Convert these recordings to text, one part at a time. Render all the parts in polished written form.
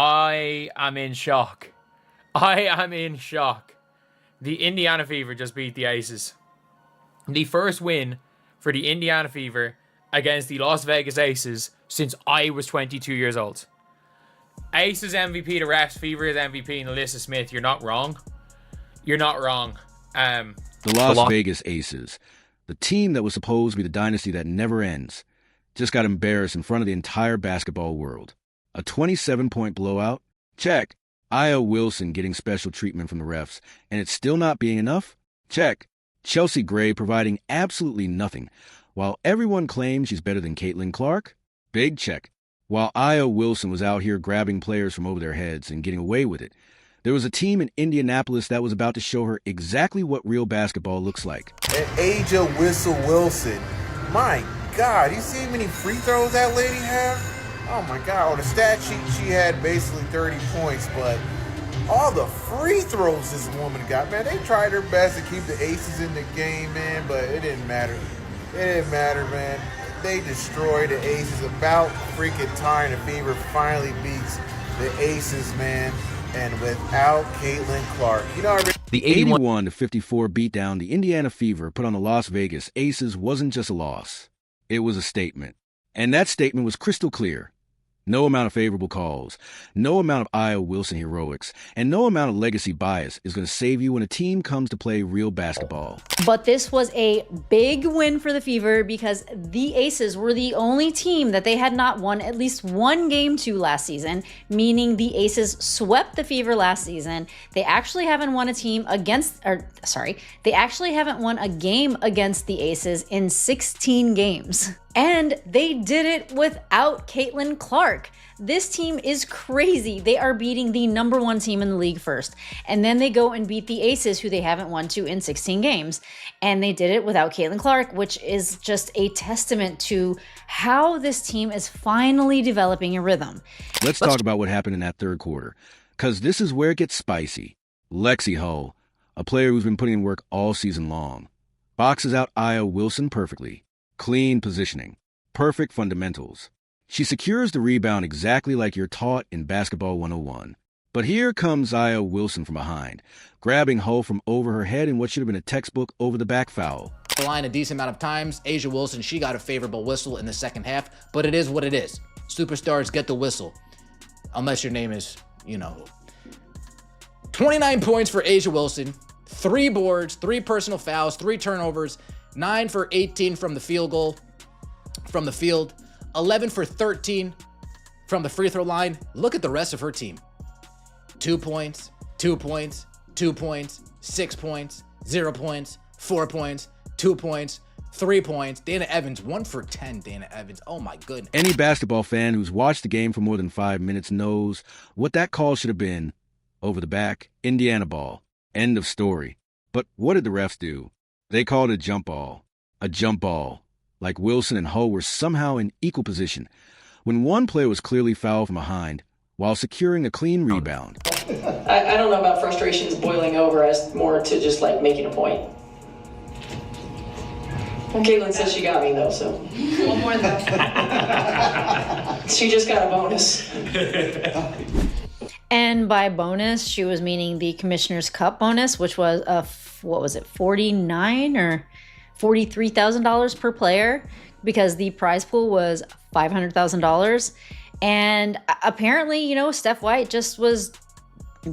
I am in shock. I am in shock. The Indiana Fever just beat the Aces. The first win for the Indiana Fever against the Las Vegas Aces since I was 22 years old. Aces MVP to refs, Fever's MVP and Alyssa Smith. You're not wrong. You're not wrong. The Las Vegas Aces, the team that was supposed to be the dynasty that never ends, just got embarrassed in front of the entire basketball world. A 27-point blowout? Check. Io Wilson getting special treatment from the refs, and it's still not being enough? Check. Chelsea Gray providing absolutely nothing, while everyone claims she's better than Caitlin Clark? Big check. While Io Wilson was out here grabbing players from over their heads and getting away with it, there was a team in Indianapolis that was about to show her exactly what real basketball looks like. And Aja Wilson, my God, you see how many free throws that lady have? Oh my God, on the stat sheet she had basically 30 points, but all the free throws this woman got, man, they tried their best to keep the Aces in the game, man, but it didn't matter. It didn't matter, man. They destroyed the Aces. About freaking time the Fever finally beats the Aces, man. And without Caitlin Clark. You know, the 81-54 beatdown the Indiana Fever put on the Las Vegas Aces wasn't just a loss. It was a statement. And that statement was crystal clear. No amount of favorable calls, no amount of Io Wilson heroics, and no amount of legacy bias is going to save you when a team comes to play real basketball. But this was a big win for the Fever because the Aces were the only team that they had not won at least one game to last season, meaning the Aces swept the Fever last season. They actually haven't won a game against the Aces in 16 games. And they did it without Caitlin Clark. This team is crazy. They are beating the number one team in the league first. And then they go and beat the Aces, who they haven't won to in 16 games. And they did it without Caitlin Clark, which is just a testament to how this team is finally developing a rhythm. Let's talk about what happened in that third quarter, because this is where it gets spicy. Lexi Hull, a player who's been putting in work all season long, boxes out Io Wilson perfectly. Clean positioning, perfect fundamentals. She secures the rebound exactly like you're taught in Basketball 101. But here comes Io Wilson from behind, grabbing Hull from over her head in what should have been a textbook over-the-back foul. The line a decent amount of times. Aja Wilson, she got a favorable whistle in the second half, but it is what it is. Superstars get the whistle, unless your name is, 29 points for Aja Wilson, 3 boards, 3 personal fouls, 3 turnovers, 9 for 18 from the field goal, from the field, 11 for 13 from the free throw line. Look at the rest of her team. 2 points, 2 points, 2 points, 6 points, 0 points, 4 points, 2 points, 3 points. Dana Evans, 1 for 10, Dana Evans. Oh my goodness. Any basketball fan who's watched the game for more than 5 minutes knows what that call should have been. Over the back, Indiana ball. End of story. But what did the refs do? They called it a jump ball, like Wilson and Hull were somehow in equal position when one player was clearly fouled from behind while securing a clean rebound. I don't know about frustrations boiling over as more to just like making a point. Well, Caitlin says she got me though, so. One more though. She just got a bonus. And by bonus, she was meaning the Commissioner's Cup bonus, which was $49 or $43,000 per player, because the prize pool was $500,000. And apparently, Steph White just was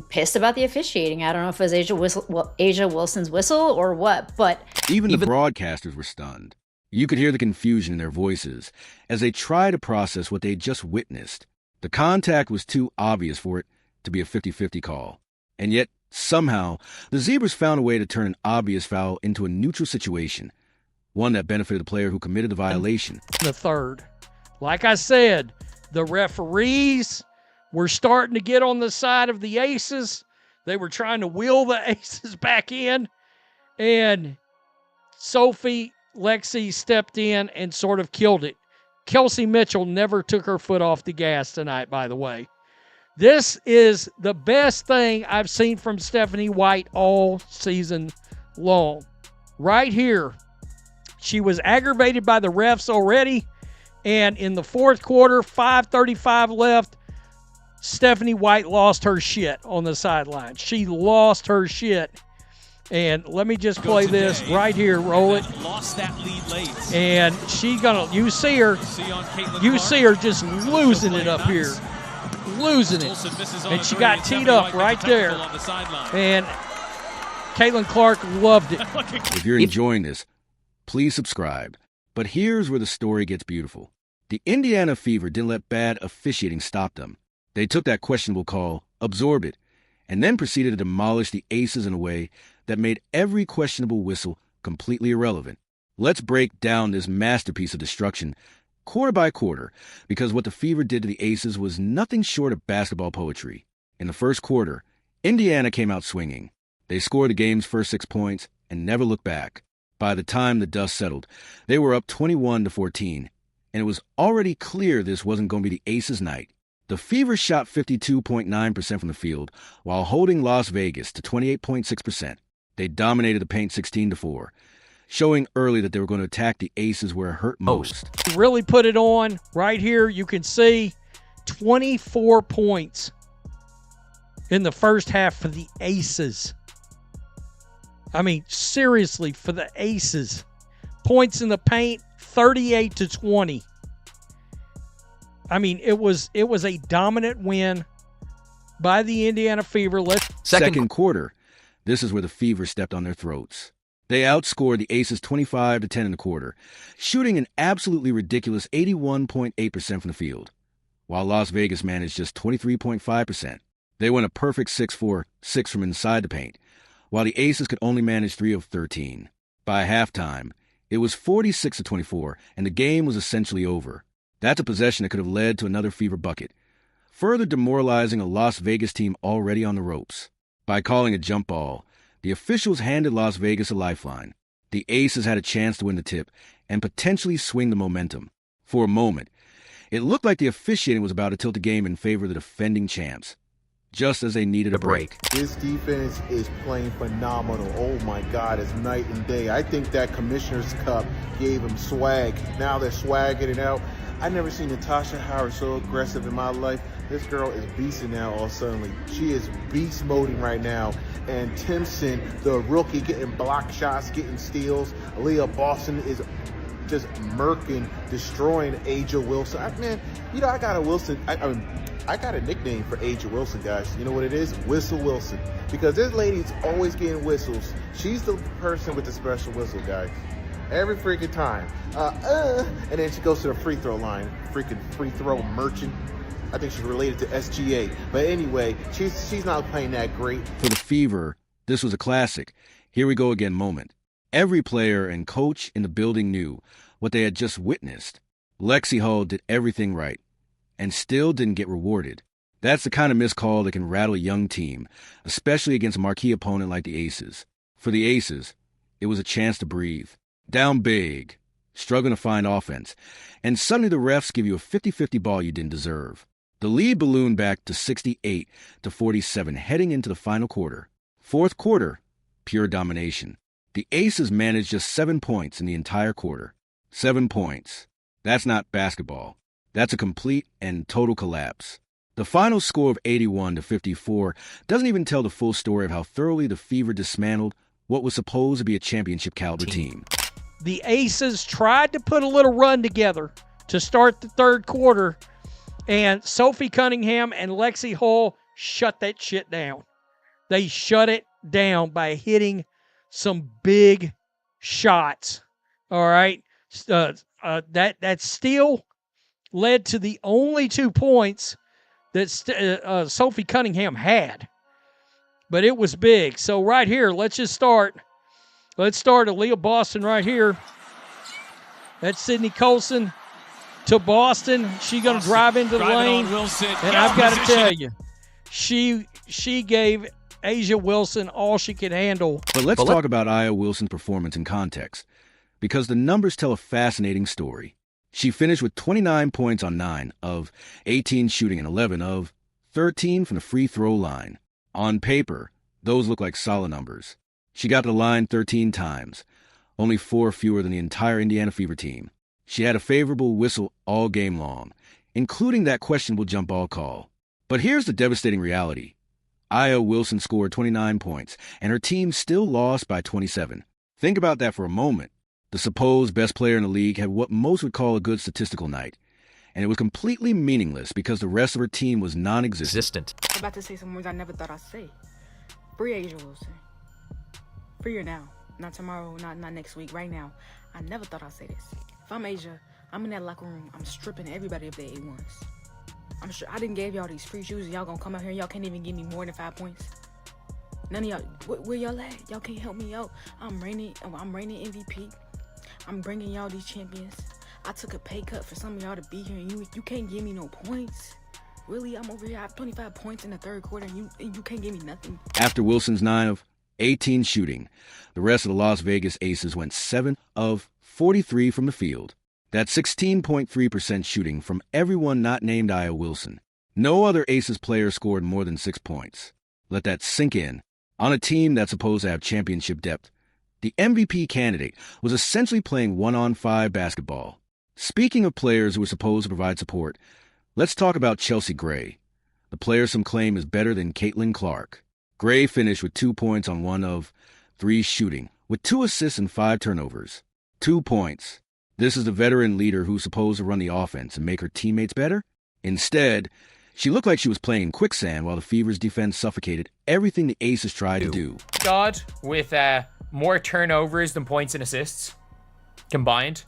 pissed about the officiating. I don't know if it was Aja Wilson's whistle or what, but even the broadcasters were stunned. You could hear the confusion in their voices as they tried to process what they'd just witnessed. The contact was too obvious for it to be a 50-50 call. And yet, somehow, the Zebras found a way to turn an obvious foul into a neutral situation, one that benefited the player who committed the violation. The third. Like I said, the referees were starting to get on the side of the Aces. They were trying to wheel the Aces back in. And Lexi stepped in and sort of killed it. Kelsey Mitchell never took her foot off the gas tonight, by the way. This is the best thing I've seen from Stephanie White all season long. Right here, she was aggravated by the refs already, and in the fourth quarter, 5:35 left, Stephanie White lost her shit on the sideline. She lost her shit. And let me just play this right here. Roll it. Lost that lead late. And she's gonna. You see her just losing it up here, losing it. And she got teed up right there. And Caitlin Clark loved it. If you're enjoying this, please subscribe. But here's where the story gets beautiful. The Indiana Fever didn't let bad officiating stop them. They took that questionable call, absorbed it, and then proceeded to demolish the Aces in a way that made every questionable whistle completely irrelevant. Let's break down this masterpiece of destruction quarter by quarter, because what the Fever did to the Aces was nothing short of basketball poetry. In the first quarter, Indiana came out swinging. They scored the game's first 6 points and never looked back. By the time the dust settled, they were up 21-14, and it was already clear this wasn't going to be the Aces' night. The Fever shot 52.9% from the field, while holding Las Vegas to 28.6%. They dominated the paint 16-4, showing early that they were going to attack the Aces where it hurt most. Really put it on right here. You can see 24 points in the first half for the Aces. I mean, seriously, for the Aces. Points in the paint, 38-20. I mean, it was a dominant win by the Indiana Fever. Second quarter, this is where the Fever stepped on their throats. They outscored the Aces 25-10 in the quarter, shooting an absolutely ridiculous 81.8% from the field, while Las Vegas managed just 23.5%. They went a perfect 6-4-6 from inside the paint, while the Aces could only manage 3 of 13. By halftime, it was 46-24, and the game was essentially over. That's a possession that could have led to another Fever bucket, further demoralizing a Las Vegas team already on the ropes. By calling a jump ball, the officials handed Las Vegas a lifeline. The Aces had a chance to win the tip and potentially swing the momentum. For a moment, it looked like the officiating was about to tilt the game in favor of the defending champs, just as they needed a break. This defense is playing phenomenal. Oh my God, it's night and day. I think that Commissioner's Cup gave them swag. Now they're swagging it out. I never seen Natasha Howard so aggressive in my life. This girl is beasting now all suddenly. She is beast moding right now. And Timpson, the rookie, getting block shots, getting steals. Aaliyah Boston is just murking, destroying Aja Wilson. I got a Wilson. I got a nickname for Aja Wilson, guys. You know what it is? Whistle Wilson. Because this lady's always getting whistles. She's the person with the special whistle, guys. Every freaking time. And then she goes to the free throw line. Freaking free throw merchant. I think she's related to SGA. But anyway, she's not playing that great. For the Fever, this was a classic. Here we go again moment. Every player and coach in the building knew what they had just witnessed. Lexi Hull did everything right and still didn't get rewarded. That's the kind of missed call that can rattle a young team, especially against a marquee opponent like the Aces. For the Aces, it was a chance to breathe. Down big, struggling to find offense, and suddenly the refs give you a 50-50 ball you didn't deserve. The lead ballooned back to 68-47 heading into the final quarter. Fourth quarter, pure domination. The Aces managed just 7 points in the entire quarter. 7 points. That's not basketball. That's a complete and total collapse. The final score of 81-54 doesn't even tell the full story of how thoroughly the Fever dismantled what was supposed to be a championship caliber team. The Aces tried to put a little run together to start the third quarter, and Sophie Cunningham and Lexi Hull shut that shit down. They shut it down by hitting some big shots. All right. That steal led to the only 2 points that Sophie Cunningham had. But it was big. So right here, let's just start. Let's start Aaliyah Boston right here. That's Sydney Colson to Boston. She's going to drive into the lane. And I've got to tell you, she gave Aja Wilson all she could handle. But let's talk about Aya Wilson's performance in context, because the numbers tell a fascinating story. She finished with 29 points on 9 of 18 shooting and 11 of 13 from the free throw line. On paper, those look like solid numbers. She got to the line 13 times, only 4 fewer than the entire Indiana Fever team. She had a favorable whistle all game long, including that questionable jump ball call. But here's the devastating reality. Aya Wilson scored 29 points, and her team still lost by 27. Think about that for a moment. The supposed best player in the league had what most would call a good statistical night, and it was completely meaningless because the rest of her team was non-existent. I'm about to say some words I never thought I'd say. Free Asia Wilson. Free her now. Not tomorrow, not next week, right now. I never thought I'd say this. If I'm Asia, I'm in that locker room, I'm stripping everybody of their A1s. I'm sure I didn't give y'all these free shoes and y'all gonna come out here and y'all can't even give me more than 5 points. None of y'all, where y'all at? Y'all can't help me out. I'm reigning MVP. I'm bringing y'all these champions. I took a pay cut for some of y'all to be here and you can't give me no points. Really, I'm over here, I have 25 points in the third quarter and you can't give me nothing. After Wilson's 9 of 18 shooting, the rest of the Las Vegas Aces went 7 of 43 from the field. That's 16.3% shooting from everyone not named Aya Wilson. No other Aces player scored more than 6 points. Let that sink in. On a team that's supposed to have championship depth, the MVP candidate was essentially playing 1-on-5 basketball. Speaking of players who were supposed to provide support, let's talk about Chelsea Gray, the player some claim is better than Caitlin Clark. Gray finished with 2 points on 1 of 3 shooting, with 2 assists and 5 turnovers. 2 points. This is the veteran leader who's supposed to run the offense and make her teammates better? Instead, she looked like she was playing in quicksand while the Fever's defense suffocated everything the Aces tried to do. God, with more turnovers than points and assists combined.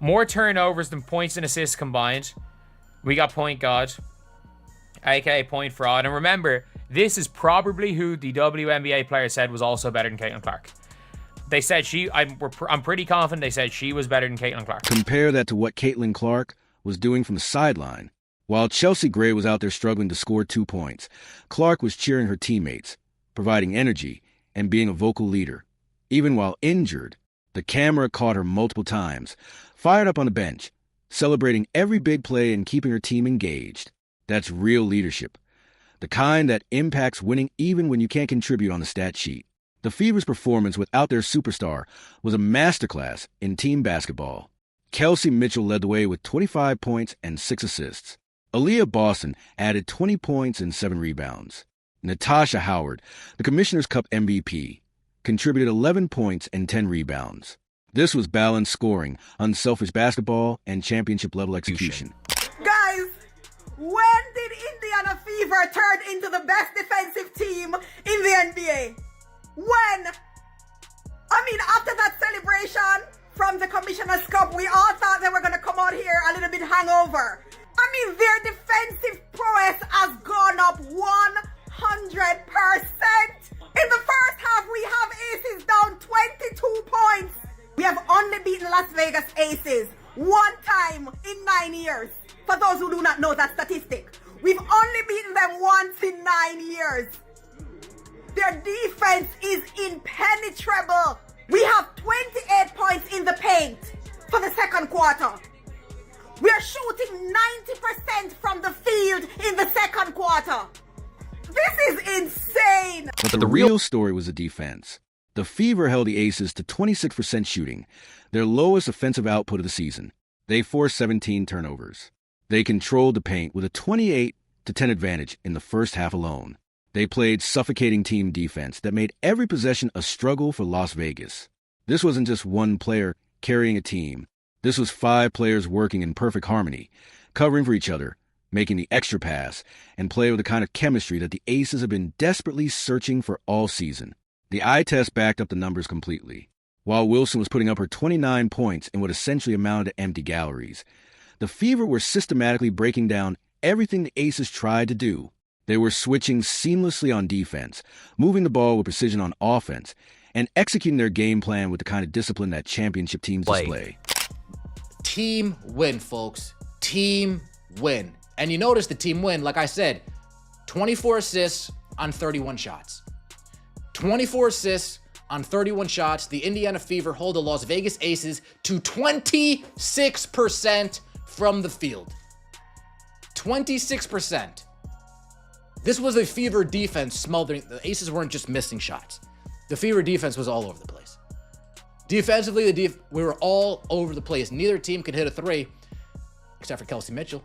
More turnovers than points and assists combined. We got point God, aka point fraud. And remember, this is probably who the WNBA player said was also better than Caitlin Clark. They said I'm pretty confident they said she was better than Caitlin Clark. Compare that to what Caitlin Clark was doing from the sideline. While Chelsea Gray was out there struggling to score 2 points, Clark was cheering her teammates, providing energy, and being a vocal leader. Even while injured, the camera caught her multiple times, fired up on the bench, celebrating every big play and keeping her team engaged. That's real leadership. The kind that impacts winning even when you can't contribute on the stat sheet. The Fever's performance without their superstar was a masterclass in team basketball. Kelsey Mitchell led the way with 25 points and 6 assists. Aaliyah Boston added 20 points and 7 rebounds. Natasha Howard, the Commissioner's Cup MVP, contributed 11 points and 10 rebounds. This was balanced scoring, unselfish basketball, and championship-level execution. Guys, when did Indiana Fever turn into the best defensive team in the NBA? When? I mean, after that celebration from the Commissioner's Cup, we all thought they were going to come out here a little bit hungover. I mean, their defensive prowess has gone up 100%. In the first half, we have Aces down 22 points. We have only beaten Las Vegas Aces 1 time in 9 years. For those who do not know that statistic, we've only beaten them once in 9 years. Their defense is impenetrable. We have 28 points in the paint for the second quarter. We are shooting 90% from the field in the second quarter. This is insane. But the real story was the defense. The Fever held the Aces to 26% shooting, their lowest offensive output of the season. They forced 17 turnovers. They controlled the paint with a 28-10 advantage in the first half alone. They played suffocating team defense that made every possession a struggle for Las Vegas. This wasn't just one player carrying a team. This was 5 players working in perfect harmony, covering for each other, making the extra pass, and play with the kind of chemistry that the Aces have been desperately searching for all season. The eye test backed up the numbers completely. While Wilson was putting up her 29 points in what essentially amounted to empty galleries, the Fever were systematically breaking down everything the Aces tried to do. They were switching seamlessly on defense, moving the ball with precision on offense, and executing their game plan with the kind of discipline that championship teams display. Team win, folks. Team win. And you notice the team win, like I said, 24 assists on 31 shots. 24 assists on 31 shots. The Indiana Fever hold the Las Vegas Aces to 26% from the field. 26%. This was a Fever defense smothering. The Aces weren't just missing shots. The Fever defense was all over the place. Defensively, we were all over the place. Neither team could hit a 3, except for Kelsey Mitchell.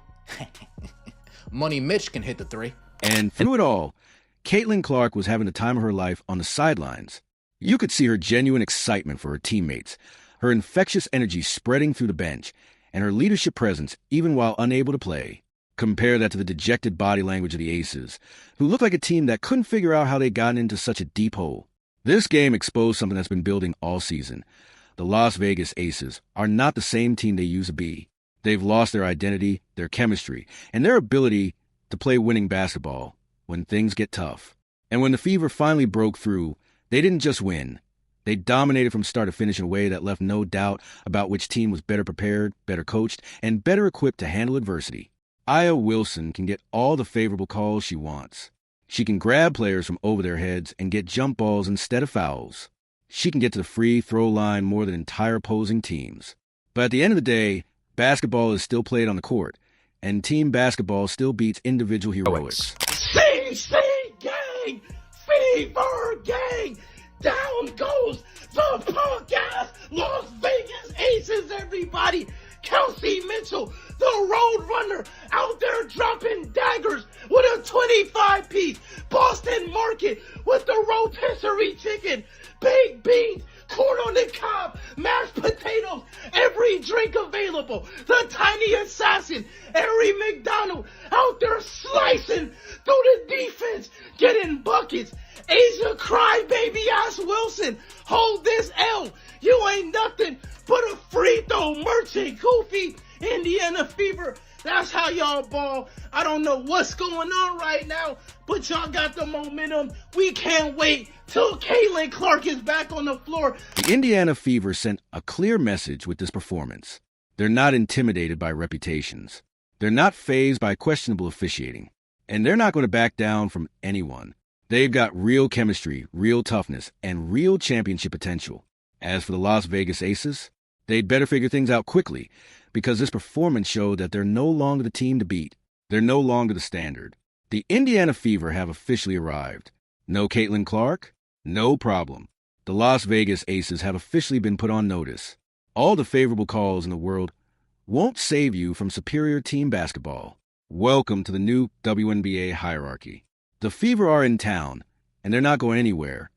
Money Mitch can hit the three. And through it all, Caitlin Clark was having the time of her life on the sidelines. You could see her genuine excitement for her teammates, her infectious energy spreading through the bench, and her leadership presence even while unable to play. Compare that to the dejected body language of the Aces, who looked like a team that couldn't figure out how they'd gotten into such a deep hole. This game exposed something that's been building all season. The Las Vegas Aces are not the same team they used to be. They've lost their identity, their chemistry, and their ability to play winning basketball when things get tough. And when the Fever finally broke through, they didn't just win. They dominated from start to finish in a way that left no doubt about which team was better prepared, better coached, and better equipped to handle adversity. Aya Wilson can get all the favorable calls she wants. She can grab players from over their heads and get jump balls instead of fouls. She can get to the free throw line more than entire opposing teams. But at the end of the day, basketball is still played on the court, and team basketball still beats individual heroics. CC gang! Fever gang! Down goes the punk-ass Las Vegas Aces, everybody! Kelsey Mitchell, the road runner, out there dropping daggers with a 25-piece Boston Market with the rotisserie chicken, baked beans, corn on the cob, mashed potatoes, every drink available. The tiny assassin, Harry McDonald, out there slicing through the defense, getting buckets. Asia crybaby ass Wilson, hold this L. You ain't nothing but a free throw merchant, goofy Indiana Fever. That's how y'all ball. I don't know what's going on right now, but y'all got the momentum. We can't wait till Caitlin Clark is back on the floor. The Indiana Fever sent a clear message with this performance. They're not intimidated by reputations. They're not fazed by questionable officiating. And they're not going to back down from anyone. They've got real chemistry, real toughness, and real championship potential. As for the Las Vegas Aces, they'd better figure things out quickly, because this performance showed that they're no longer the team to beat. They're no longer the standard. The Indiana Fever have officially arrived. No Caitlin Clark? No problem. The Las Vegas Aces have officially been put on notice. All the favorable calls in the world won't save you from superior team basketball. Welcome to the new WNBA hierarchy. The Fever are in town, and they're not going anywhere.